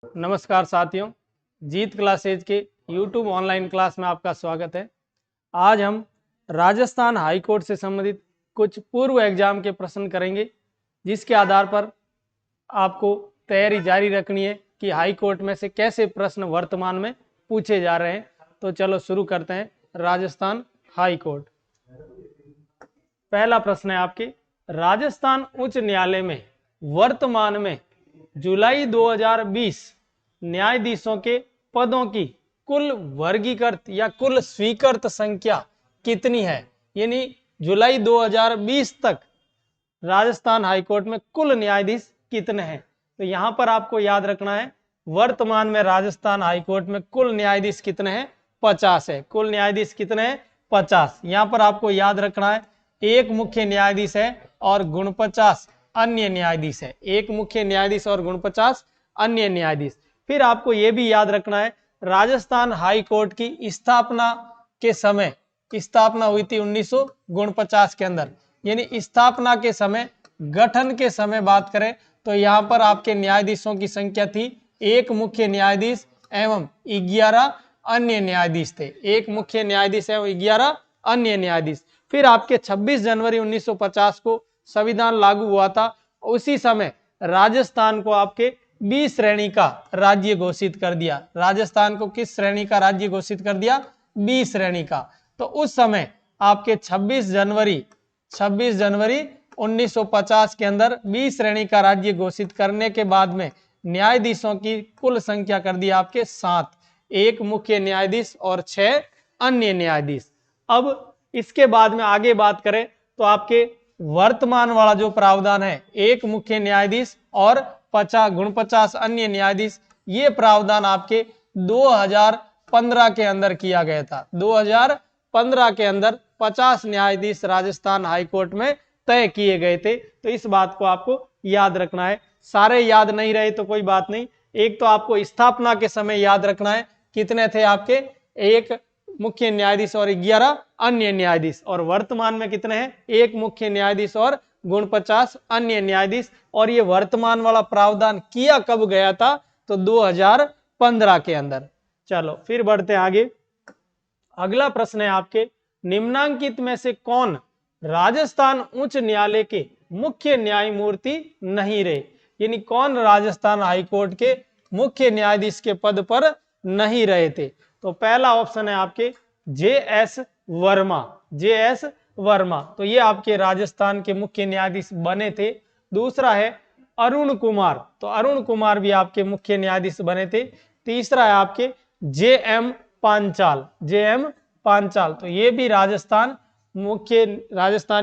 नमस्कार साथियों, जीत क्लासेज के YouTube ऑनलाइन क्लास में आपका स्वागत है। आज हम राजस्थान हाई कोर्ट से संबंधित कुछ पूर्व एग्जाम के प्रश्न करेंगे, जिसके आधार पर आपको तैयारी जारी रखनी है कि हाई कोर्ट में से कैसे प्रश्न वर्तमान में पूछे जा रहे हैं। तो चलो शुरू करते हैं। राजस्थान हाई कोर्ट, पहला प्रश्न है आपके, राजस्थान उच्च न्यायालय में वर्तमान में जुलाई 2020 न्यायाधीशों के पदों की कुल वर्गीकृत या कुल स्वीकृत संख्या कितनी है। यानी जुलाई 2020 तक राजस्थान हाईकोर्ट में कुल न्यायाधीश कितने हैं। तो यहां पर आपको याद रखना है, वर्तमान में राजस्थान हाईकोर्ट में कुल न्यायाधीश कितने हैं, 50 है। कुल न्यायाधीश कितने हैं, 50। यहां पर आपको याद रखना है, एक मुख्य न्यायाधीश है और 49 अन्य न्यायाधीश है। एक मुख्य न्यायाधीश और 49 अन्य न्यायाधीश। फिर आपको यह भी याद रखना है, राजस्थान हाई कोर्ट की स्थापना के समय, स्थापना हुई थी 1949 के अंदर। यानी स्थापना के समय, गठन के समय बात करें तो यहां पर आपके न्यायाधीशों की संख्या थी एक मुख्य न्यायाधीश एवं 11 अन्य न्यायाधीश थे। एक मुख्य न्यायाधीश एवं 11 अन्य न्यायाधीश। फिर आपके 26 जनवरी 1950 को संविधान लागू हुआ था। उसी समय राजस्थान को आपके 20 श्रेणी का राज्य घोषित कर दिया। राजस्थान को किस श्रेणी का राज्य घोषित कर दिया, 20 श्रेणी का। तो उस समय आपके 26 जनवरी 1950 के अंदर 20 श्रेणी का राज्य घोषित करने के बाद में न्यायाधीशों की कुल संख्या कर दी आपके 7, एक मुख्य न्यायाधीश और 6 अन्य न्यायाधीश। अब इसके बाद में आगे बात करें तो आपके वर्तमान वाला जो प्रावधान है, एक मुख्य न्यायाधीश और 49 अन्य न्यायाधीश, ये प्रावधान आपके 2015 के अंदर किया गया था। 2015 के अंदर 50 न्यायाधीश राजस्थान हाईकोर्ट में तय किए गए थे। तो इस बात को आपको याद रखना है। सारे याद नहीं रहे तो कोई बात नहीं। एक तो आपको स्थापना के समय याद रखना है, कितने थे आपके, एक मुख्य न्यायाधीश और 11 अन्य न्यायाधीश। और वर्तमान में कितने हैं, एक मुख्य न्यायाधीश और 49 अन्य न्यायाधीश। और ये वर्तमान वाला प्रावधान किया कब गया था, तो 2015 के अंदर। चलो फिर बढ़ते हैं आगे। अगला प्रश्न है आपके, निम्नांकित में से कौन राजस्थान उच्च न्यायालय के मुख्य न्यायमूर्ति नहीं रहे। यानी कौन राजस्थान हाईकोर्ट के मुख्य न्यायाधीश के पद पर नहीं रहे थे। तो पहला ऑप्शन है आपके जे.एस. वर्मा। जे.एस. वर्मा, तो ये आपके राजस्थान के मुख्य न्यायाधीश बने थे। दूसरा है अरुण कुमार, तो अरुण कुमार भी आपके मुख्य न्यायाधीश बने थे। तीसरा है आपके जे.एम. पांचाल। जे.एम. पांचाल, तो ये भी राजस्थान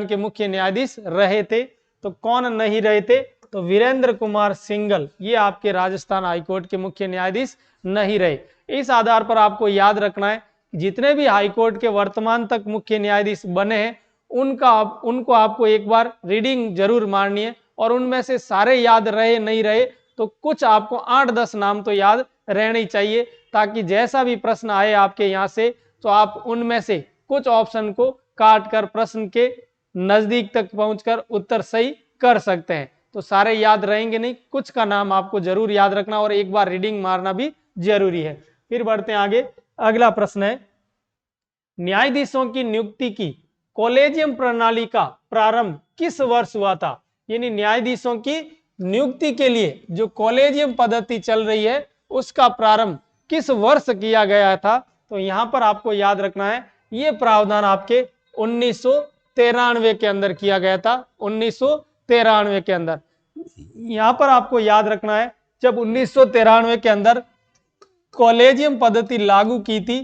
के मुख्य न्यायाधीश रहे थे। तो कौन नहीं रहे थे, तो वीरेंद्र कुमार सिंघल, ये आपके राजस्थान हाईकोर्ट के मुख्य न्यायाधीश नहीं रहे। इस आधार पर आपको याद रखना है, जितने भी हाईकोर्ट के वर्तमान तक मुख्य न्यायाधीश बने हैं उनको आपको एक बार रीडिंग जरूर मारनी है। और उनमें से सारे याद रहे नहीं रहे तो कुछ आपको 8-10 नाम तो याद रहने चाहिए, ताकि जैसा भी प्रश्न आए आपके यहाँ से तो आप उनमें से कुछ ऑप्शन को काट कर प्रश्न के नजदीक तक पहुंचकर उत्तर सही कर सकते हैं। तो सारे याद रहेंगे नहीं, कुछ का नाम आपको जरूर याद रखना और एक बार रीडिंग मारना भी जरूरी है। फिर बढ़ते हैं आगे। अगला प्रश्न है, न्यायाधीशों की नियुक्ति की कॉलेजियम प्रणाली का प्रारंभ किस वर्ष हुआ था। यानी न्यायाधीशों की नियुक्ति के लिए जो कॉलेजियम पद्धति चल रही है उसका प्रारंभ किस वर्ष किया गया था। तो यहां पर आपको याद रखना है, ये प्रावधान आपके 1993 के अंदर किया गया था। 1993 के अंदर, यहां पर आपको याद रखना है, जब 1993 के अंदर कॉलेजियम पद्धति लागू की थी,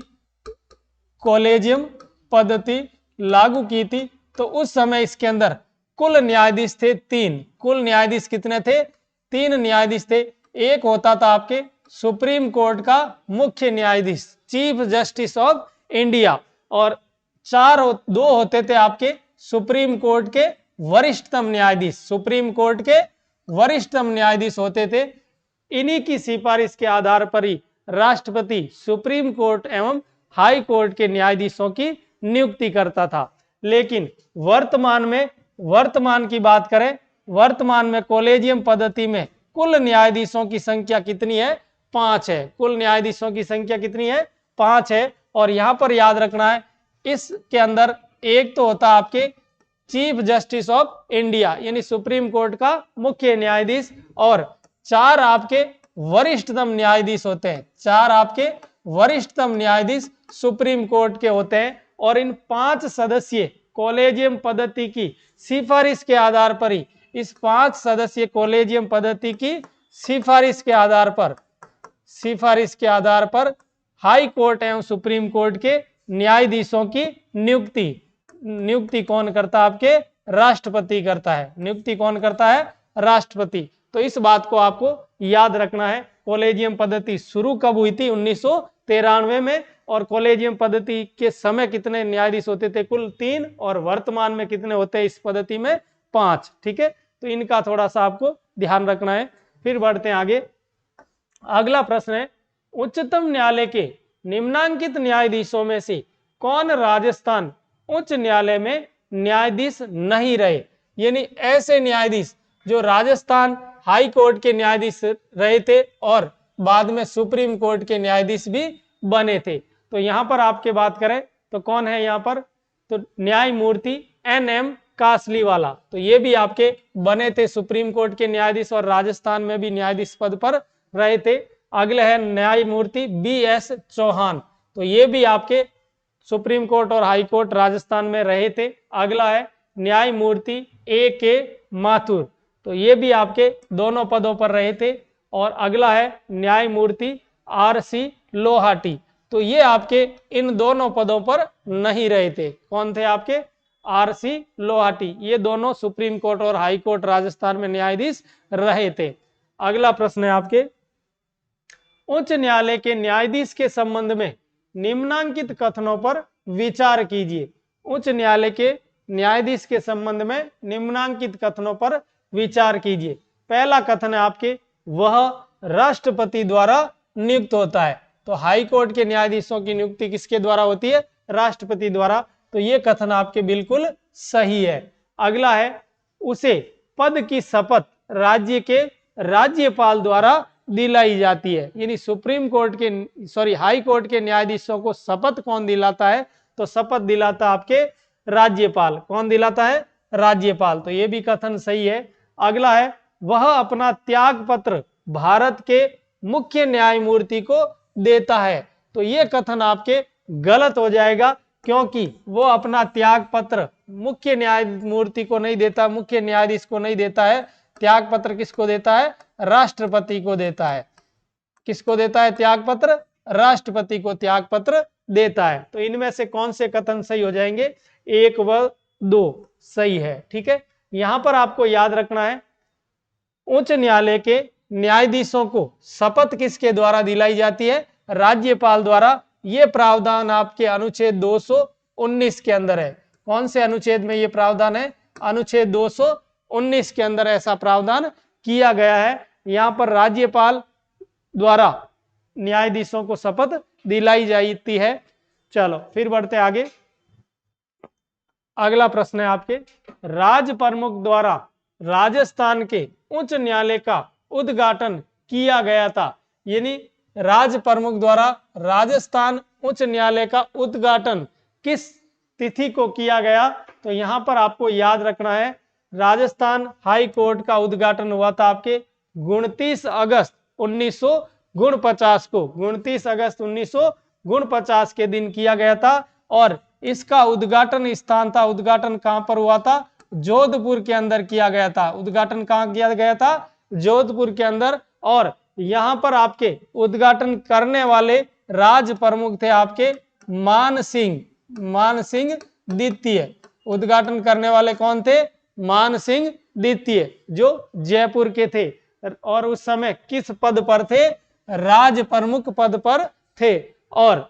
कॉलेजियम पद्धति लागू की थी, तो उस समय इसके अंदर कुल न्यायाधीश थे 3। कुल न्यायाधीश कितने थे, 3 न्यायाधीश थे। एक होता था आपके सुप्रीम कोर्ट का मुख्य न्यायाधीश, चीफ जस्टिस ऑफ इंडिया, और 2 होते थे आपके सुप्रीम कोर्ट के वरिष्ठतम न्यायाधीश। सुप्रीम कोर्ट के वरिष्ठतम न्यायाधीश होते थे। इन्हीं की सिफारिश के आधार पर ही राष्ट्रपति सुप्रीम कोर्ट एवं हाई कोर्ट के न्यायाधीशों की नियुक्ति करता था। लेकिन वर्तमान की बात करें, वर्तमान में कॉलेजियम पद्धति में कुल न्यायाधीशों की संख्या कितनी है, 5 है। कुल न्यायाधीशों की संख्या कितनी है? 5 है। और यहां पर याद रखना है, इसके अंदर एक तो होता है आपके चीफ जस्टिस ऑफ इंडिया यानी सुप्रीम कोर्ट का मुख्य न्यायाधीश, और 4 आपके वरिष्ठतम न्यायाधीश होते हैं। 4 आपके वरिष्ठतम न्यायाधीश सुप्रीम कोर्ट के होते हैं। और इन 5 सदस्यीय कॉलेजियम पद्धति की सिफारिश के आधार पर ही, इस 5 सदस्यीय कॉलेजियम पद्धति की सिफारिश के आधार पर हाई कोर्ट एवं सुप्रीम कोर्ट के न्यायाधीशों की नियुक्ति कौन करता है? आपके राष्ट्रपति करता है। नियुक्ति कौन करता है? राष्ट्रपति। तो इस बात को आपको याद रखना है। कॉलेजियम पद्धति शुरू कब हुई थी? 1993 में। और कॉलेजियम पद्धति के समय कितने न्यायाधीश होते थे? कुल 3। और वर्तमान में कितने होते हैं इस पद्धति में? 5। ठीक है, तो इनका थोड़ा सा आपको ध्यान रखना है। फिर बढ़ते हैं आगे। अगला प्रश्न है, उच्चतम न्यायालय के निम्नांकित न्यायाधीशों में से कौन राजस्थान उच्च न्यायालय में न्यायाधीश नहीं रहे? यानी ऐसे न्यायाधीश जो राजस्थान हाई कोर्ट के न्यायाधीश रहे थे और बाद में सुप्रीम कोर्ट के न्यायाधीश भी बने थे। तो यहां पर आपके बात करें तो कौन है यहाँ पर? तो न्यायमूर्ति NM कासलीवाला, तो ये भी आपके बने थे सुप्रीम कोर्ट के न्यायाधीश और राजस्थान में भी न्यायाधीश पद पर रहे थे। अगले है न्यायमूर्ति BS चौहान, तो ये भी आपके सुप्रीम कोर्ट और हाई कोर्ट राजस्थान में रहे थे। अगला है न्यायमूर्ति AK माथुर, तो ये भी आपके दोनों पदों पर रहे थे। और अगला है न्यायमूर्ति RC लोहाटी, तो ये आपके इन दोनों पदों पर नहीं रहे थे। कौन थे आपके? RC लोहाटी। ये दोनों सुप्रीम कोर्ट और हाई कोर्ट राजस्थान में न्यायाधीश रहे थे। अगला प्रश्न है आपके, उच्च न्यायालय के न्यायाधीश के संबंध में निम्नांकित कथनों पर विचार कीजिए। उच्च न्यायालय के न्यायाधीश के संबंध में निम्नांकित कथनों पर विचार कीजिए। पहला कथन है आपके, वह राष्ट्रपति द्वारा नियुक्त होता है। तो हाई कोर्ट के न्यायाधीशों की नियुक्ति किसके द्वारा होती है? राष्ट्रपति द्वारा। तो ये कथन आपके बिल्कुल सही है। अगला है, उसे पद की शपथ राज्य के राज्यपाल द्वारा दिलाई जाती है। यानी सुप्रीम कोर्ट के हाई कोर्ट के न्यायाधीशों को शपथ कौन दिलाता है? तो शपथ दिलाता आपके राज्यपाल। कौन दिलाता है? राज्यपाल। तो ये भी कथन सही है। अगला है, वह अपना त्याग पत्र भारत के मुख्य न्यायमूर्ति को देता है। तो ये कथन आपके गलत हो जाएगा, क्योंकि वो अपना त्याग पत्र मुख्य न्यायमूर्ति को नहीं देता, मुख्य न्यायाधीश को नहीं देता है। त्याग पत्र किसको देता है? राष्ट्रपति को देता है। किसको देता है त्याग पत्र? राष्ट्रपति को त्याग पत्र देता है। तो इनमें से कौन से कथन सही हो जाएंगे? 1 व 2 सही है। ठीक है, यहां पर आपको याद रखना है, उच्च न्यायालय के न्यायाधीशों को शपथ किसके द्वारा दिलाई जाती है? राज्यपाल द्वारा। ये प्रावधान आपके अनुच्छेद 219 के अंदर है। कौन से अनुच्छेद में ये प्रावधान है? अनुच्छेद 219 के अंदर ऐसा प्रावधान किया गया है। यहाँ पर राज्यपाल द्वारा न्यायाधीशों को शपथ दिलाई जाती है। चलो फिर बढ़ते आगे। अगला प्रश्न है आपके, राज प्रमुख द्वारा राजस्थान के उच्च न्यायालय का उद्घाटन किया गया था। यानी राज प्रमुख द्वारा राजस्थान उच्च न्यायालय का उद्घाटन किस तिथि को किया गया? तो यहां पर आपको याद रखना है, राजस्थान हाई कोर्ट का उद्घाटन हुआ था आपके 29 अगस्त 1949 को। 29 अगस्त 1949 के दिन किया गया था। और इसका उद्घाटन स्थान था, उद्घाटन कहां पर हुआ था? जोधपुर के अंदर किया गया था। उद्घाटन कहां किया गया था? जोधपुर के अंदर। और यहां पर आपके उद्घाटन करने वाले राज प्रमुख थे आपके मान सिंह द्वितीय। उद्घाटन करने वाले कौन थे? मान सिंह द्वितीय, जो जयपुर के थे और उस समय किस पद पर थे? राज प्रमुख पद पर थे। और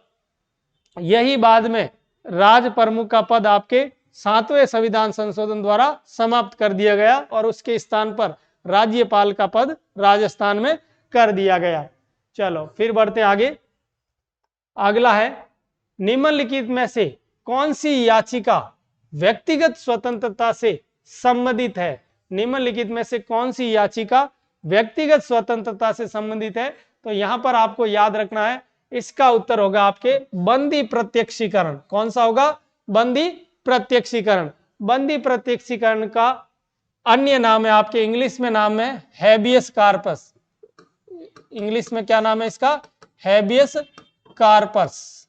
यही बाद में राज प्रमुख का पद आपके 7वें संविधान संशोधन द्वारा समाप्त कर दिया गया और उसके स्थान पर राज्यपाल का पद राजस्थान में कर दिया गया। चलो फिर बढ़ते आगे। अगला है, निम्नलिखित में से कौन सी याचिका व्यक्तिगत स्वतंत्रता से संबंधित है? निम्नलिखित में से कौन सी याचिका व्यक्तिगत स्वतंत्रता से संबंधित है? तो यहां पर आपको याद रखना है, इसका उत्तर होगा आपके बंदी प्रत्यक्षीकरण। कौन सा होगा? बंदी प्रत्यक्षीकरण। बंदी प्रत्यक्षीकरण का अन्य नाम है आपके, इंग्लिश में नाम है हैबियस कार्पस। इंग्लिश में क्या नाम है इसका? Habeas corpus.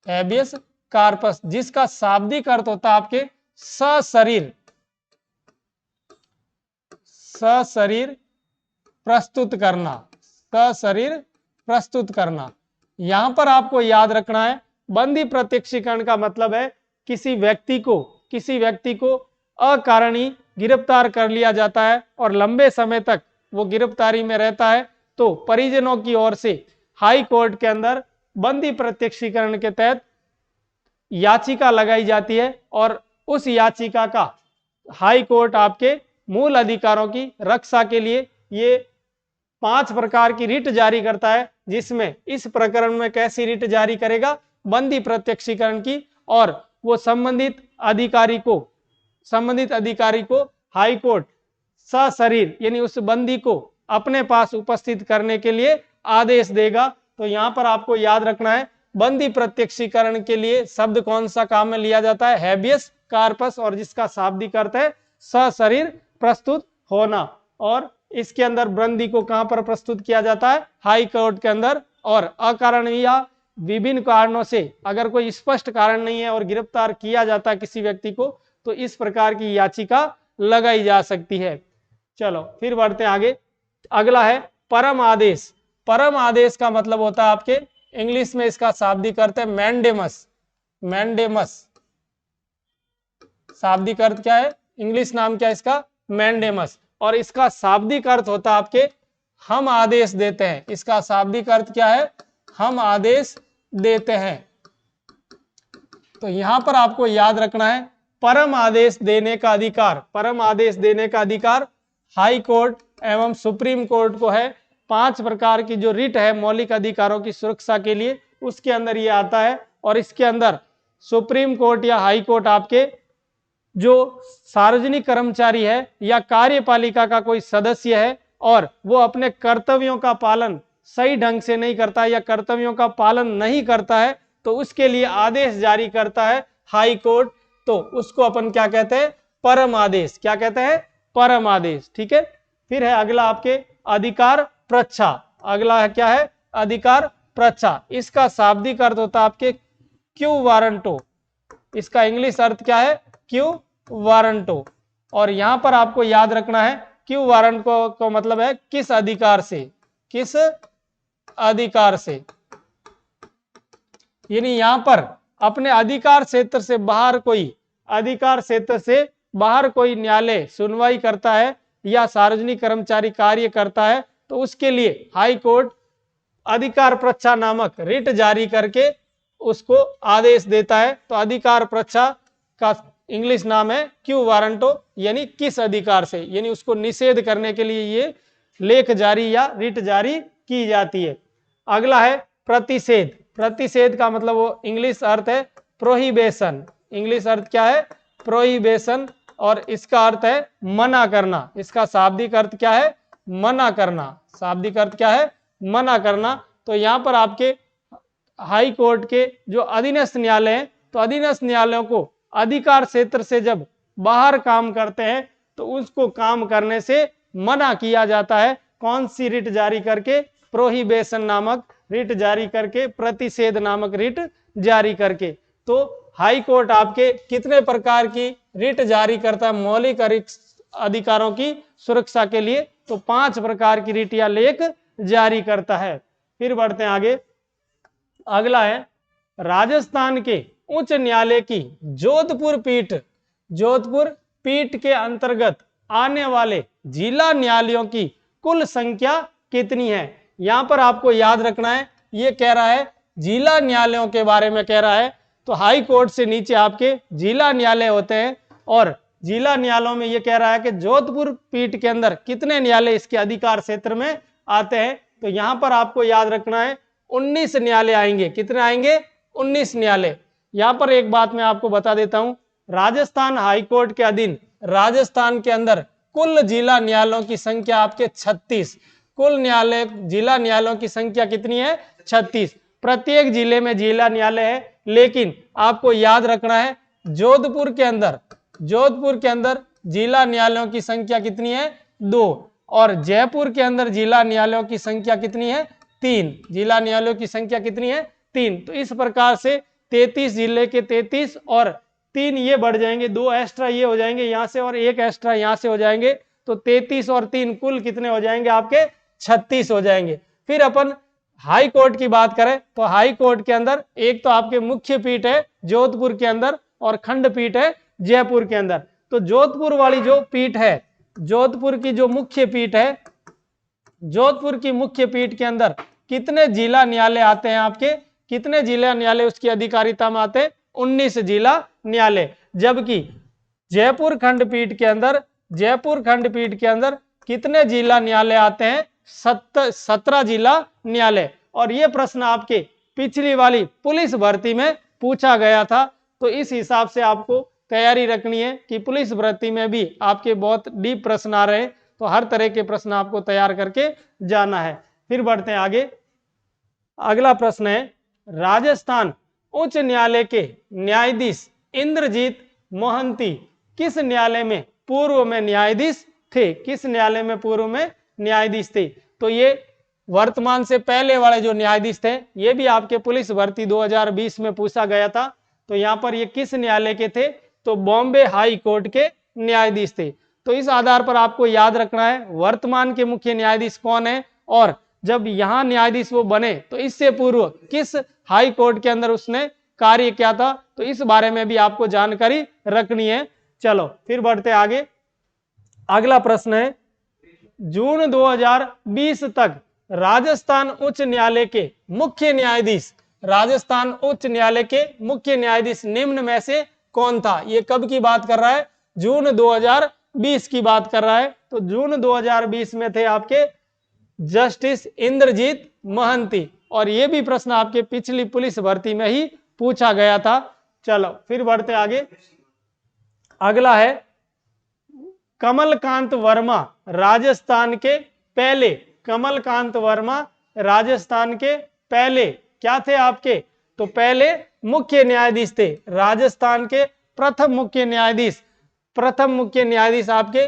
हैबियस कार्पस, जिसका शाब्दिक अर्थ होता है आपके सशरीर, सशरीर प्रस्तुत करना, सशरीर प्रस्तुत करना। यहां पर आपको याद रखना है, बंदी प्रत्यक्षीकरण का मतलब है किसी व्यक्ति को अकारणीय गिरफ्तार कर लिया जाता है और लंबे समय तक वो गिरफ्तारी में रहता है, तो परिजनों की ओर से हाई कोर्ट के अंदर बंदी प्रत्यक्षीकरण के तहत याचिका लगाई जाती है और उस याचिका का हाई कोर्ट आपके मूल अधिकारों की रक्षा के लिए ये 5 प्रकार की रिट जारी करता है, जिसमें इस प्रकरण में कैसी रिट जारी करेगा? बंदी प्रत्यक्षीकरण की। और वो संबंधित अधिकारी को हाई कोर्ट सशरीर यानी उस बंदी को अपने पास उपस्थित करने के लिए आदेश देगा। तो यहां पर आपको याद रखना है, बंदी प्रत्यक्षीकरण के लिए शब्द कौन सा काम में लिया जाता है? हैबियस कार्पस, और जिसका शाब्दिक अर्थ है सशरीर प्रस्तुत होना। और इसके अंदर बंदी को कहां पर प्रस्तुत किया जाता है? हाई कोर्ट के अंदर। और अकारणीय या विभिन्न कारणों से अगर कोई स्पष्ट कारण नहीं है और गिरफ्तार किया जाता है किसी व्यक्ति को, तो इस प्रकार की याचिका लगाई जा सकती है। चलो फिर बढ़ते हैं आगे। अगला है परम आदेश। परम आदेश का मतलब होता है आपके, इंग्लिश में इसका शाब्दिक अर्थ है मैंडेमस। मैंडेमस शाब्दिक अर्थ क्या है? इंग्लिश नाम क्या है इसका? मैंडेमस। और इसका शाब्दिक अर्थ होता है आपके हम आदेश देते हैं। इसका शाब्दिक अर्थ क्या है? हम आदेश देते हैं। तो यहां पर आपको याद रखना है, परम आदेश देने का अधिकार, परम आदेश देने का अधिकार हाई कोर्ट एवं सुप्रीम कोर्ट को है। 5 प्रकार की जो रिट है मौलिक अधिकारों की सुरक्षा के लिए, उसके अंदर ये आता है। और इसके अंदर सुप्रीम कोर्ट या हाई कोर्ट आपके जो सार्वजनिक कर्मचारी है या कार्यपालिका का कोई सदस्य है और वो अपने कर्तव्यों का पालन सही ढंग से नहीं करता या कर्तव्यों का पालन नहीं करता है, तो उसके लिए आदेश जारी करता है हाई कोर्ट, तो उसको अपन क्या कहते हैं? परम आदेश। क्या कहते हैं? परम आदेश। ठीक है। फिर है अगला आपके अधिकार प्रच्छा। अगला है क्या है? अधिकार प्रच्छा। इसका शाब्दिक अर्थ होता है आपके क्यू वारंटो। इसका इंग्लिश अर्थ क्या है? Quo warranto. और यहां पर आपको याद रखना है, क्यू वारंट को मतलब है किस अधिकार से, किस अधिकार से, यानी यहां पर अपने अधिकार क्षेत्र से बाहर कोई न्यायालय सुनवाई करता है या सार्वजनिक कर्मचारी कार्य करता है, तो उसके लिए हाई कोर्ट अधिकार प्रच्छा नामक रिट जारी करके उसको आदेश देता है। तो अधिकार प्रच्छा का इंग्लिश नाम है क्यू वारंटो, यानी किस अधिकार से, यानी उसको निषेध करने के लिए ये लेख जारी या रिट जारी की जाती है। अगला है प्रतिषेध। प्रतिषेध का मतलब वो इंग्लिश अर्थ है प्रोहिबिशन। इंग्लिश अर्थ क्या है? प्रोहिबिशन। और इसका अर्थ है मना करना। इसका शाब्दिक अर्थ क्या है? मना करना। शाब्दिक अर्थ क्या है? मना करना। तो यहाँ पर आपके हाई कोर्ट के जो अधीनस्थ न्यायालय हैं, तो अधीनस्थ न्यायालयों को अधिकार क्षेत्र से जब बाहर काम करते हैं तो उसको काम करने से मना किया जाता है। कौन सी रिट जारी करके? प्रोहिबिशन नामक रिट जारी करके, प्रतिषेध नामक रिट जारी करके। तो हाई कोर्ट आपके कितने प्रकार की रिट जारी करता है मौलिक अधिकारों की सुरक्षा के लिए? तो 5 प्रकार की रिट या लेख जारी करता है। फिर बढ़ते हैं आगे। अगला है राजस्थान के उच्च न्यायालय की जोधपुर पीठ। जोधपुर पीठ के अंतर्गत आने वाले जिला न्यायालयों की कुल संख्या कितनी है? यहां पर आपको याद रखना है, ये कह रहा है जिला न्यायालयों के बारे में कह रहा है। तो हाई कोर्ट से नीचे आपके जिला न्यायालय होते हैं, और जिला न्यायालयों में ये कह रहा है कि जोधपुर पीठ के अंदर कितने न्यायालय इसके अधिकार क्षेत्र में आते हैं। तो यहां पर आपको याद रखना है 19 न्यायालय आएंगे। कितने आएंगे? 19 न्यायालय। यहां पर एक बात मैं आपको बता देता हूं, राजस्थान हाई कोर्ट के अधीन राजस्थान के अंदर कुल जिला न्यायालयों की संख्या आपके 36। कुल न्यायालय जिला न्यायालयों की संख्या कितनी है? 36। प्रत्येक जिले में जिला न्यायालय है, लेकिन आपको याद रखना है जोधपुर के अंदर जिला न्यायालयों की संख्या कितनी है? 2। और जयपुर के अंदर जिला न्यायालयों की संख्या कितनी है? 3। जिला न्यायालयों की संख्या कितनी है? 3। तो इस प्रकार से 33 जिले के 33 और 3 ये बढ़ जाएंगे, 2 एक्स्ट्रा ये हो जाएंगे यहाँ से और 1 एक्स्ट्रा यहाँ से हो जाएंगे, तो 33 और 3 कुल कितने हो जाएंगे आपके? 36 हो जाएंगे। फिर अपन हाई कोर्ट की बात करें तो हाई कोर्ट के अंदर एक तो आपके मुख्य पीठ है जोधपुर के अंदर और खंड पीठ है जयपुर के अंदर। तो जोधपुर वाली जो पीठ है, जोधपुर की जो मुख्य पीठ है, जोधपुर की मुख्य पीठ के अंदर कितने जिला न्यायालय आते हैं आपके? कितने जिला न्यायालय उसकी अधिकारिता में आते हैं? 19 जिला न्यायालय। जबकि जयपुर खंडपीठ के अंदर कितने जिला न्यायालय आते हैं? 17 जिला न्यायालय। और ये प्रश्न आपके पिछली वाली पुलिस भर्ती में पूछा गया था, तो इस हिसाब से आपको तैयारी रखनी है कि पुलिस भर्ती में भी आपके बहुत डीप प्रश्न आ रहे हैं, तो हर तरह के प्रश्न आपको तैयार करके जाना है। फिर बढ़ते हैं आगे। अगला प्रश्न है, राजस्थान उच्च न्यायालय के न्यायाधीश इंद्रजीत मोहंती किस न्यायालय में पूर्व में न्यायाधीश थे? किस न्यायालय में पूर्व में न्यायाधीश थे? तो ये वर्तमान से पहले वाले जो न्यायाधीश थे, ये भी आपके पुलिस भर्ती 2020 में पूछा गया था। तो यहाँ पर ये किस न्यायालय के थे? तो बॉम्बे हाई कोर्ट के न्यायाधीश थे। तो इस आधार पर आपको याद रखना है वर्तमान के मुख्य न्यायाधीश कौन है, और जब यहाँ न्यायाधीश वो बने तो इससे पूर्व किस हाई कोर्ट के अंदर उसने कार्य किया था, तो इस बारे में भी आपको जानकारी रखनी है। चलो फिर बढ़ते आगे। अगला प्रश्न है, जून 2020 तक राजस्थान उच्च न्यायालय के मुख्य न्यायाधीश, राजस्थान उच्च न्यायालय के मुख्य न्यायाधीश निम्न में से कौन था? ये कब की बात कर रहा है? जून 2020 की बात कर रहा है। तो जून 2020 में थे आपके जस्टिस इंद्रजीत मोहंती, और ये भी प्रश्न आपके पिछली पुलिस भर्ती में ही पूछा गया था। चलो फिर बढ़ते आगे। अगला है, कमलकांत वर्मा राजस्थान के पहले, कमलकांत वर्मा राजस्थान के पहले क्या थे आपके? तो पहले मुख्य न्यायाधीश थे राजस्थान के। प्रथम मुख्य न्यायाधीश आपके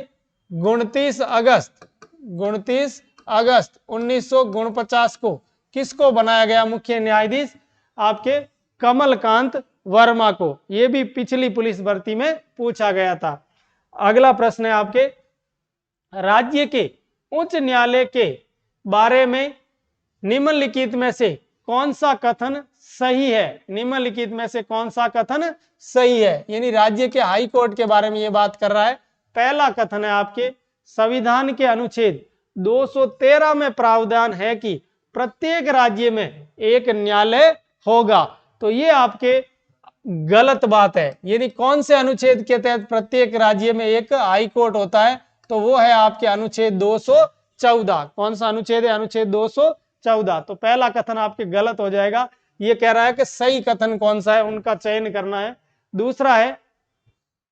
29 अगस्त 1949 को किसको बनाया गया मुख्य न्यायाधीश? आपके कमलकांत वर्मा को। यह भी पिछली पुलिस भर्ती में पूछा गया था। अगला प्रश्न है आपके, राज्य के उच्च न्यायालय के बारे में निम्नलिखित में से कौन सा कथन सही है? निम्नलिखित में से कौन सा कथन सही है? यानी राज्य के हाई कोर्ट के बारे में यह बात कर रहा है। पहला कथन है आपके, संविधान के अनुच्छेद 213 में प्रावधान है कि प्रत्येक राज्य में एक न्यायालय होगा। तो ये आपके गलत बात है। यानी कौन से अनुच्छेद के तहत प्रत्येक राज्य में एक हाई कोर्ट होता है? तो वो है आपके अनुच्छेद 214। कौन सा अनुच्छेद है? अनुच्छेद 214। तो पहला कथन आपके गलत हो जाएगा। ये कह रहा है कि सही कथन कौन सा है, उनका चयन करना है। दूसरा है,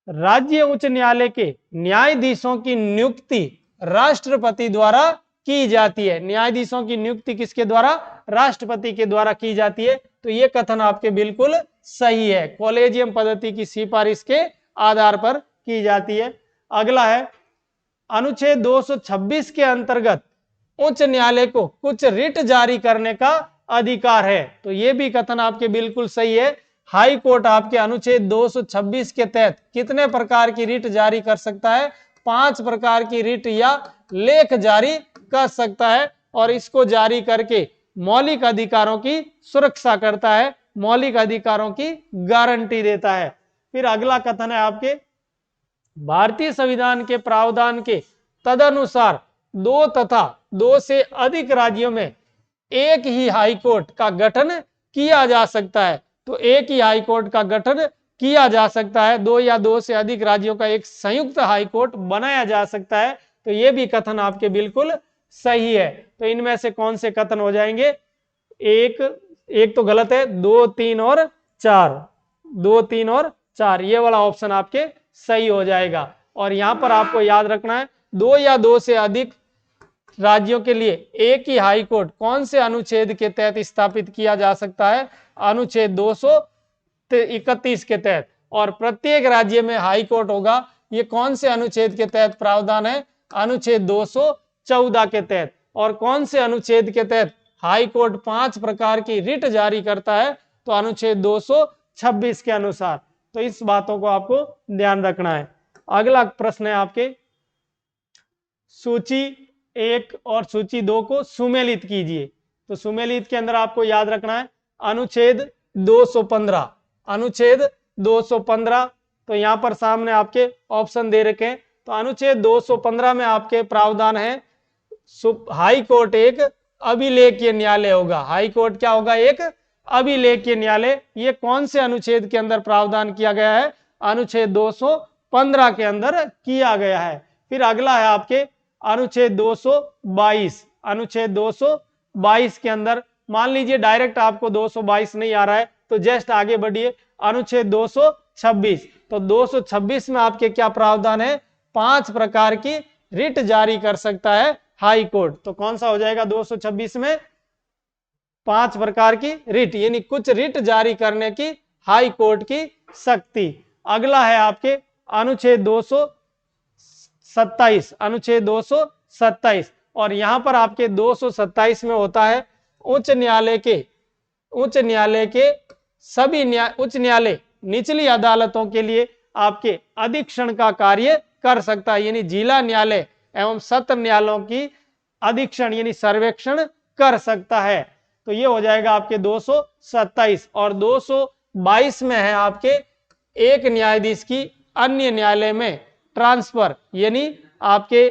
राज्य उच्च न्यायालय के न्यायाधीशों की नियुक्ति राष्ट्रपति द्वारा की जाती है। न्यायाधीशों की नियुक्ति किसके द्वारा? राष्ट्रपति के द्वारा की जाती है। तो ये कथन आपके बिल्कुल सही है, कॉलेजियम पद्धति की सिफारिश के आधार पर की जाती है। अगला है, अनुच्छेद 226 के अंतर्गत उच्च न्यायालय को कुछ रिट जारी करने का अधिकार है। तो ये भी कथन आपके बिल्कुल सही है। हाई कोर्ट आपके अनुच्छेद 226 के तहत कितने प्रकार की रिट जारी कर सकता है? 5 प्रकार की रिट या लेख जारी कर सकता है, और इसको जारी करके मौलिक अधिकारों की सुरक्षा करता है, मौलिक अधिकारों की गारंटी देता है। फिर अगला कथन है आपके, भारतीय संविधान के प्रावधान के तदनुसार 2 तथा 2 से अधिक राज्यों में एक ही हाई कोर्ट का गठन किया जा सकता है। तो एक ही हाई कोर्ट का गठन किया जा सकता है, 2 या 2 से अधिक राज्यों का एक संयुक्त हाई कोर्ट बनाया जा सकता है। तो ये भी कथन आपके बिल्कुल सही है। तो इनमें से कौन से कथन हो जाएंगे? एक तो गलत है, 2, 3 और 4। 2, 3 और 4 ये वाला ऑप्शन आपके सही हो जाएगा। और यहां पर आपको याद रखना है, 2 या 2 से अधिक राज्यों के लिए एक ही हाई कोर्ट कौन से अनुच्छेद के तहत स्थापित किया जा सकता है? अनुच्छेद 231 के तहत। और प्रत्येक राज्य में हाई कोर्ट होगा, ये कौन से अनुच्छेद के तहत प्रावधान है? अनुच्छेद 214 के तहत। और कौन से अनुच्छेद के तहत हाई कोर्ट 5 प्रकार की रिट जारी करता है? तो अनुच्छेद 226 के अनुसार। तो इस बातों को आपको ध्यान रखना है। अगला प्रश्न है आपके, सूची 1 और सूची 2 को सुमेलित कीजिए। तो सुमेलित के अंदर आपको याद रखना है अनुच्छेद 215, अनुच्छेद 215। तो यहां पर सामने आपके ऑप्शन दे रखे हैं। तो अनुच्छेद 215 में आपके प्रावधान है हाई कोर्ट एक अभिलेखीय न्यायालय होगा। हाई कोर्ट क्या होगा? एक अभिलेखीय न्यायालय। ये कौन से अनुच्छेद के अंदर प्रावधान किया गया है? अनुच्छेद 215 के अंदर किया गया है। फिर अगला है आपके अनुच्छेद 222। अनुच्छेद 222 के अंदर मान लीजिए डायरेक्ट आपको 222 नहीं आ रहा है तो जस्ट आगे बढ़िए, अनुच्छेद 226। तो 226 में आपके क्या प्रावधान है? 5 प्रकार की रिट जारी कर सकता है हाई कोर्ट। तो कौन सा हो जाएगा 226 में? 5 प्रकार की रिट, यानी कुछ रिट जारी करने की हाई कोर्ट की शक्ति। अगला है आपके अनुच्छेद 227, अनुच्छेद 227। और यहां पर आपके 227 में होता है उच्च न्यायालय के सभी उच्च न्यायालय निचली अदालतों के लिए आपके अधीक्षण का कार्य कर सकता है, यानी जिला न्यायालय एवं सत्र न्यायालयों की अधीक्षण यानी सर्वेक्षण कर सकता है। तो ये हो जाएगा आपके 227। और 222 में है आपके एक न्यायाधीश की अन्य न्यायालय में ट्रांसफर, यानी आपके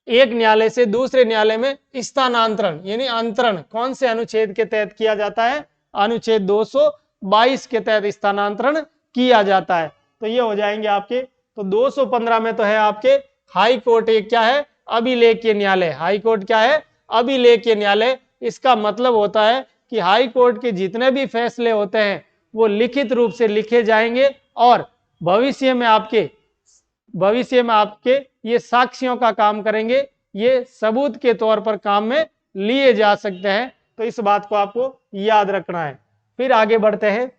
एक न्यायालय से दूसरे न्यायालय में स्थानांतरण यानी अंतरण कौन से अनुच्छेद के तहत किया जाता है? अनुच्छेद 222 के तहत स्थानांतरण किया जाता है। तो ये हो जाएंगे आपके। तो 215 में तो है आपके हाई कोर्ट एक क्या है? अभिलेखीय न्यायालय। हाई कोर्ट क्या है? अभिलेखीय न्यायालय। इसका मतलब होता है कि हाई कोर्ट के जितने भी फैसले होते हैं वो लिखित रूप से लिखे जाएंगे और भविष्य में आपके ये साक्ष्यों का काम करेंगे, ये सबूत के तौर पर काम में लिए जा सकते हैं। तो इस बात को आपको याद रखना है। फिर आगे बढ़ते हैं।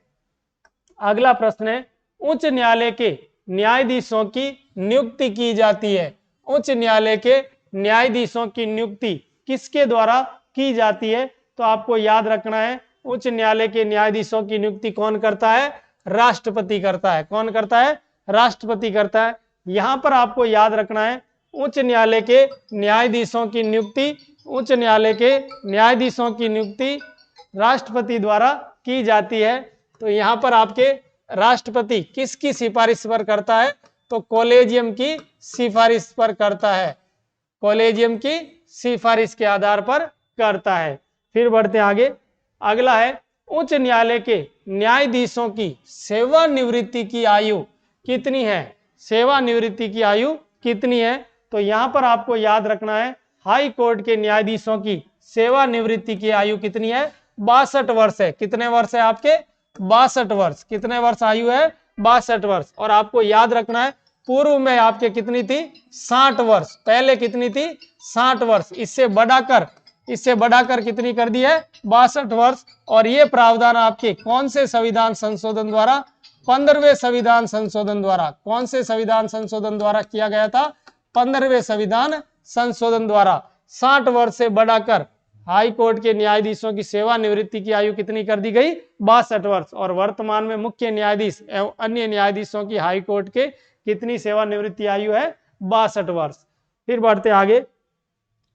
अगला प्रश्न है, उच्च न्यायालय के न्यायाधीशों की नियुक्ति की जाती है। उच्च न्यायालय के न्यायाधीशों की नियुक्ति किसके द्वारा की जाती है? तो आपको याद रखना है उच्च न्यायालय के न्यायाधीशों की नियुक्ति कौन करता है? राष्ट्रपति करता है। कौन करता है? राष्ट्रपति करता है। यहां पर आपको याद रखना है उच्च न्यायालय के न्यायाधीशों की नियुक्ति राष्ट्रपति द्वारा की जाती है। तो यहां पर आपके राष्ट्रपति किसकी सिफारिश पर करता है? तो कॉलेजियम की सिफारिश पर करता है। कॉलेजियम की सिफारिश के आधार पर करता है। फिर बढ़ते आगे। अगला है, उच्च न्यायालय के न्यायाधीशों की सेवानिवृत्ति की आयु कितनी है? सेवानिवृत्ति की आयु कितनी है? तो यहां पर आपको याद रखना है हाई कोर्ट के न्यायाधीशों की सेवानिवृत्ति की आयु कितनी है? 62 वर्ष है। कितने वर्ष है आपके? 62 वर्ष। कितने वर्ष आयु है? 62 वर्ष। और आपको याद रखना है पूर्व में आपके कितनी थी? 60 वर्ष। पहले कितनी थी? 60 वर्ष। इससे बढ़ाकर कितनी कर दी है? 62 वर्ष। और ये प्रावधान आपके कौन से संविधान संशोधन द्वारा? 15वें संविधान संशोधन द्वारा। कौन से संविधान संशोधन द्वारा किया गया था? 15वें संविधान संशोधन द्वारा 60 वर्ष से बढ़ाकर हाई कोर्ट के न्यायाधीशों की सेवानिवृत्ति की आयु कितनी कर दी गई? 62 वर्ष। और वर्तमान में मुख्य न्यायाधीश एवं अन्य न्यायाधीशों की हाई कोर्ट के कितनी सेवानिवृत्ति आयु है? 62 वर्ष। फिर बढ़ते आगे।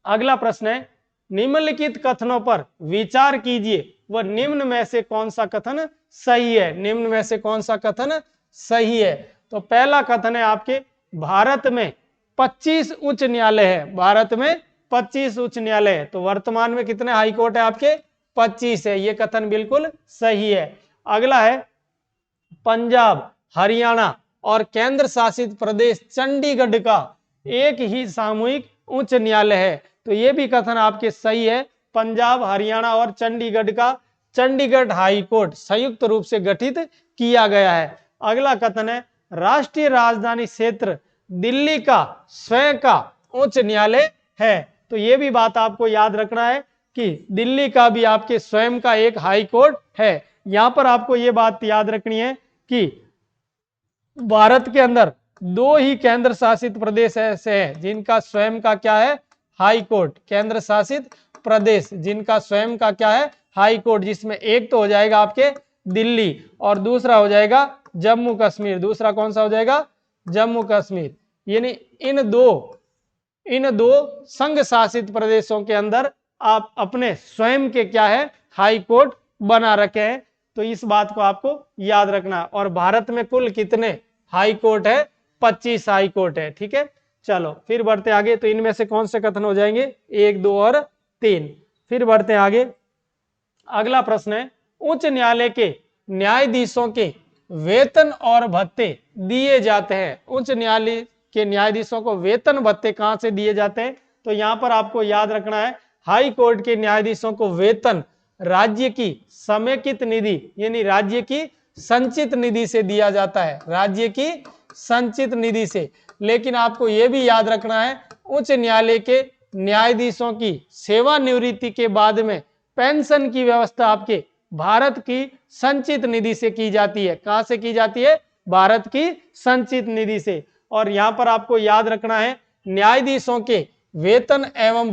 अगला प्रश्न है, निम्नलिखित कथनों पर विचार कीजिए वह निम्न में से कौन सा कथन सही है? निम्न में से कौन सा कथन सही है? तो पहला कथन है आपके भारत में 25 उच्च न्यायालय है। भारत में 25 उच्च न्यायालय है। तो वर्तमान में कितने हाई कोर्ट है आपके? 25 है। ये कथन बिल्कुल सही है। अगला है, पंजाब, हरियाणा और केंद्र शासित प्रदेश चंडीगढ़ का एक ही सामूहिक उच्च न्यायालय है। तो ये भी कथन आपके सही है। पंजाब, हरियाणा और चंडीगढ़ का चंडीगढ़ हाई कोर्ट संयुक्त रूप से गठित किया गया है। अगला कथन है, राष्ट्रीय राजधानी क्षेत्र दिल्ली का स्वयं का उच्च न्यायालय है। तो ये भी बात आपको याद रखना है कि दिल्ली का भी आपके स्वयं का एक हाई कोर्ट है। यहां पर आपको ये बात याद रखनी है कि भारत के अंदर 2 ही केंद्र शासित प्रदेश ऐसे हैं जिनका स्वयं का क्या है, हाई कोर्ट। केंद्र शासित प्रदेश जिनका स्वयं का क्या है, हाई कोर्ट, जिसमें एक तो हो जाएगा आपके दिल्ली और दूसरा हो जाएगा जम्मू कश्मीर। दूसरा कौन सा हो जाएगा, जम्मू कश्मीर। यानी इन दो संघ शासित प्रदेशों के अंदर आप अपने स्वयं के क्या है, हाई कोर्ट बना रखे हैं। तो इस बात को आपको याद रखना। और भारत में कुल कितने हाई कोर्ट है, 25 हाई कोर्ट है। ठीक है, चलो फिर बढ़ते आगे। तो इनमें से कौन से कथन हो जाएंगे, 1, 2 और 3। फिर बढ़ते आगे। अगला प्रश्न है, उच्च न्यायालय के न्यायाधीशों के वेतन और भत्ते दिए जाते हैं। उच्च न्यायालय के न्यायाधीशों को वेतन भत्ते कहां से दिए जाते हैं? तो यहां पर आपको याद रखना है, हाई कोर्ट के न्यायाधीशों को वेतन राज्य की समेकित निधि यानी राज्य की संचित निधि से दिया जाता है, राज्य की संचित निधि से। लेकिन आपको यह भी याद रखना है, उच्च न्यायालय के न्यायाधीशों की सेवानिवृत्ति के बाद में पेंशन की व्यवस्था आपके भारत की संचित निधि से की जाती है। कहां से की जाती है? भारत की संचित निधि से। और यहां पर आपको याद रखना है, न्यायाधीशों के वेतन एवं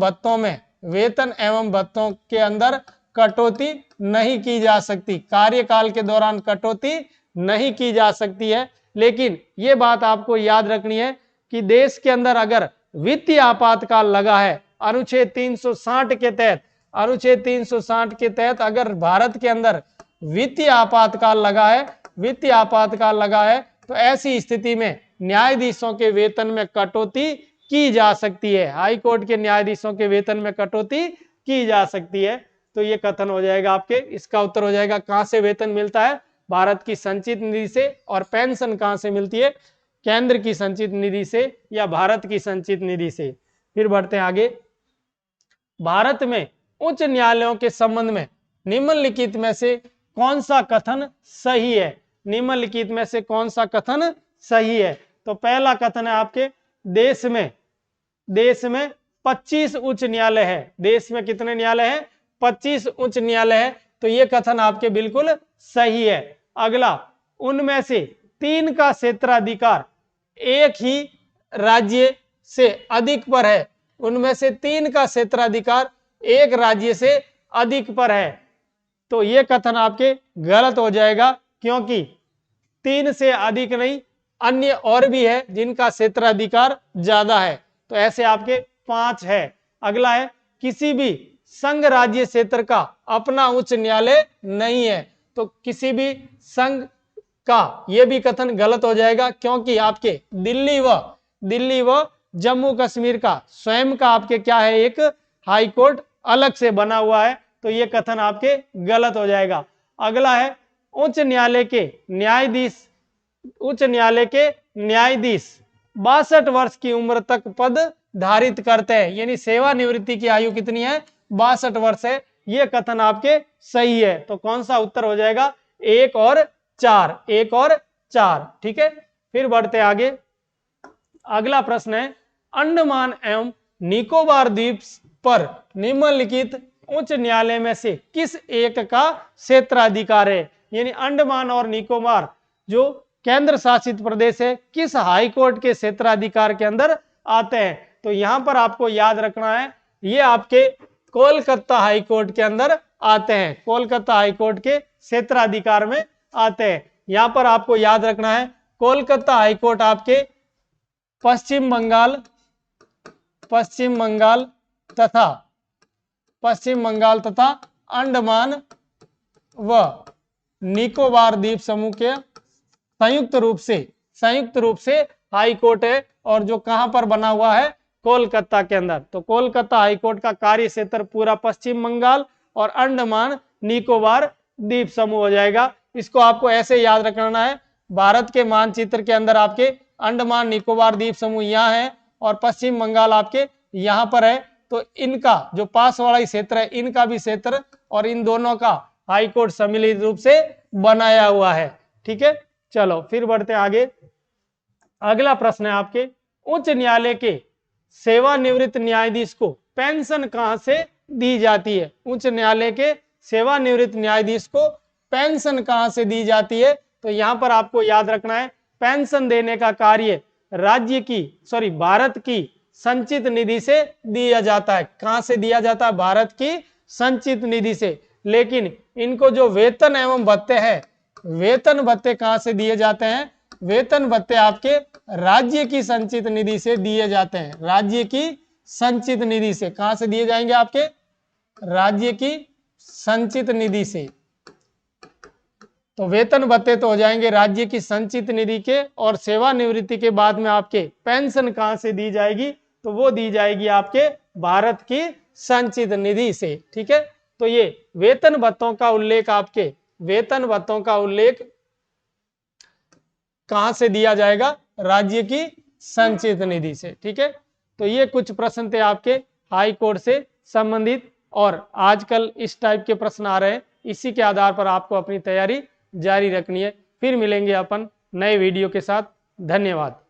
भत्तों के अंदर कटौती नहीं की जा सकती, कार्यकाल के दौरान कटौती नहीं की जा सकती है। लेकिन यह बात आपको याद रखनी है कि देश के अंदर अगर वित्तीय आपातकाल लगा है, अनुच्छेद 360 के तहत अगर भारत के अंदर वित्तीय आपातकाल लगा है, तो ऐसी स्थिति में न्यायाधीशों के वेतन में कटौती की जा सकती है। हाई कोर्ट के न्यायाधीशों के वेतन में कटौती की जा सकती है। तो ये कथन हो जाएगा आपके, इसका उत्तर हो जाएगा कहां से वेतन मिलता है? भारत की संचित निधि से। और पेंशन कहां से मिलती है? केंद्र की संचित निधि से या भारत की संचित निधि से। फिर बढ़ते हैं आगे। भारत में उच्च न्यायालयों के संबंध में निम्नलिखित में से कौन सा कथन सही है? निम्नलिखित में से कौन सा कथन सही है? तो पहला कथन है आपके, देश में 25 उच्च न्यायालय है। देश में कितने न्यायालय हैं? 25 उच्च न्यायालय है। तो ये कथन आपके बिल्कुल सही है। अगला, उनमें से 3 का क्षेत्राधिकार एक ही राज्य से अधिक पर है। उनमें से 3 का क्षेत्राधिकार एक राज्य से अधिक पर है। तो ये कथन आपके गलत हो जाएगा, क्योंकि 3 से अधिक नहीं, अन्य और भी है जिनका क्षेत्राधिकार ज्यादा है। तो ऐसे आपके 5 है। अगला है, किसी भी संघ राज्य क्षेत्र का अपना उच्च न्यायालय नहीं है। तो किसी भी संघ का यह भी कथन गलत हो जाएगा, क्योंकि आपके दिल्ली व जम्मू कश्मीर का स्वयं का आपके क्या है, एक हाई कोर्ट अलग से बना हुआ है। तो यह कथन आपके गलत हो जाएगा। अगला है, उच्च न्यायालय के न्यायाधीश 62 वर्ष की उम्र तक पद धारित करते हैं। यानी सेवानिवृत्ति की आयु कितनी है? 62 वर्ष है। यह कथन आपके सही है। तो कौन सा उत्तर हो जाएगा? 1 और 4। ठीक है, फिर बढ़ते आगे। अगला प्रश्न है, अंडमान एवं निकोबार द्वीप पर निम्नलिखित उच्च न्यायालय में से किस एक का क्षेत्राधिकार है? यानी अंडमान और निकोबार जो केंद्र शासित प्रदेश है, किस हाई कोर्ट के क्षेत्राधिकार के अंदर आते हैं? तो यहां पर आपको याद रखना है, ये आपके कोलकाता हाई कोर्ट के अंदर आते हैं। कोलकाता हाई कोर्ट के क्षेत्राधिकार में आते हैं। यहां पर आपको याद रखना है, कोलकाता हाई कोर्ट आपके पश्चिम बंगाल तथा अंडमान व निकोबार द्वीप समूह के संयुक्त रूप से हाई कोर्ट है। और जो कहां पर बना हुआ है? कोलकाता के अंदर। तो कोलकाता हाई कोर्ट का कार्य क्षेत्र पूरा पश्चिम बंगाल और अंडमान निकोबार द्वीप समूह हो जाएगा। इसको आपको ऐसे याद रखना है, भारत के मानचित्र के अंदर आपके अंडमान निकोबार द्वीप समूह यहाँ है और पश्चिम बंगाल आपके यहाँ पर है। तो इनका जो पास वाला क्षेत्र है, इनका भी क्षेत्र और इन दोनों का हाई कोर्ट सम्मिलित रूप से बनाया हुआ है। ठीक है, चलो फिर बढ़ते आगे। अगला प्रश्न है आपके, उच्च न्यायालय के सेवानिवृत्त न्यायाधीश को पेंशन कहां से दी जाती है? उच्च न्यायालय के सेवानिवृत्त न्यायाधीश को पेंशन कहां से दी जाती है? तो यहां पर आपको याद रखना है, पेंशन देने का कार्य भारत की संचित निधि से दिया जाता है। कहां से दिया जाता है? भारत की संचित निधि से। लेकिन इनको जो वेतन एवं भत्ते हैं, वेतन भत्ते कहां से दिए जाते हैं? वेतन भत्ते आपके राज्य की संचित निधि से दिए जाते हैं। राज्य की संचित निधि से कहां से दिए जाएंगे? आपके राज्य की संचित निधि से। तो वेतन भत्ते तो हो जाएंगे राज्य की संचित निधि के, और सेवानिवृत्ति के बाद में आपके पेंशन कहां से दी जाएगी? तो वो दी जाएगी आपके भारत की संचित निधि से। ठीक है, तो ये वेतन भत्तों का उल्लेख, आपके वेतन भत्तों का उल्लेख कहां से दिया जाएगा? राज्य की संचित निधि से। ठीक है, तो ये कुछ प्रश्न थे आपके हाई कोर्ट से संबंधित, और आजकल इस टाइप के प्रश्न आ रहे हैं। इसी के आधार पर आपको अपनी तैयारी जारी रखनी है। फिर मिलेंगे अपन नए वीडियो के साथ। धन्यवाद।